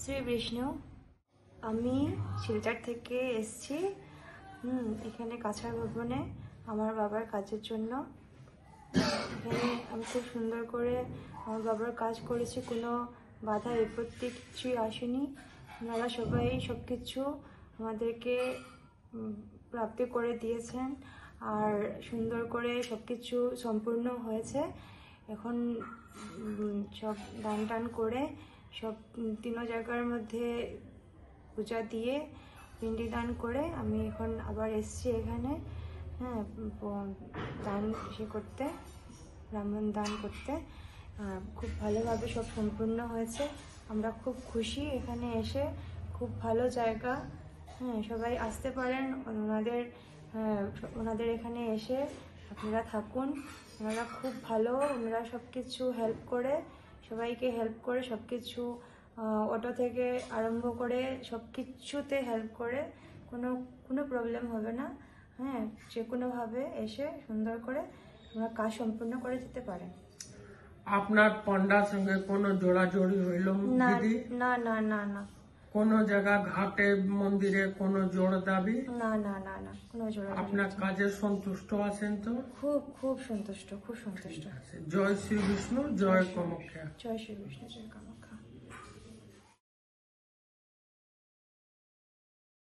শ্রী বিষ্ণু। আমি শিলচর থেকে এসেছি এখানে কাছাড় ভবনে আমার বাবার কাজের জন্য। এখানে আমি খুব সুন্দর করে আমার বাবার কাজ করেছি, কোনো বাধা বিপত্তি কিছুই আসেনি। ওনারা সবাই সব কিছু আমাদেরকে প্রাপ্তি করে দিয়েছেন আর সুন্দর করে সব কিছু সম্পূর্ণ হয়েছে। এখন সব দান টান করে সব তিনো জায়গার মধ্যে পূজা দিয়ে পিণ্ডি দান করে আমি এখন আবার এসেছি এখানে দান করতে, ব্রাহ্মণ দান করতে। খুব ভালোভাবে সব সম্পূর্ণ হয়েছে। আমরা খুব খুশি এখানে এসে, খুব ভালো জায়গা। সবাই আসতে পারেন ওনাদের এখানে এসে আপনারা থাকুন। ওনারা খুব ভালো, ওনারা সব কিছু হেল্প করে, সবাইকে হেল্প করে, সব কিছু অটো থেকে আরম্ভ করে সব কিছুতে হেল্প করে। কোনো প্রবলেম হবে না। যে কোনোভাবে এসে সুন্দর করে আমরা কাজ সম্পূর্ণ করে যেতে পারেন। আপনার পণ্ডার সঙ্গে কোনো জোড়াজোড়ি হইল দিদি? না না না না। কোনো জায়গা ঘাটে মন্দিরে কোনো জোড় দাবি? না না না না, কোনো জোড়া। আপনার কাজে সন্তুষ্ট আছেন তো? খুব খুব সন্তুষ্ট, খুব সন্তুষ্ট। জয় শ্রী বিষ্ণু, জয় কামাখ্যা। জয় শ্রী বিষ্ণু, জয় কামাখ্যা।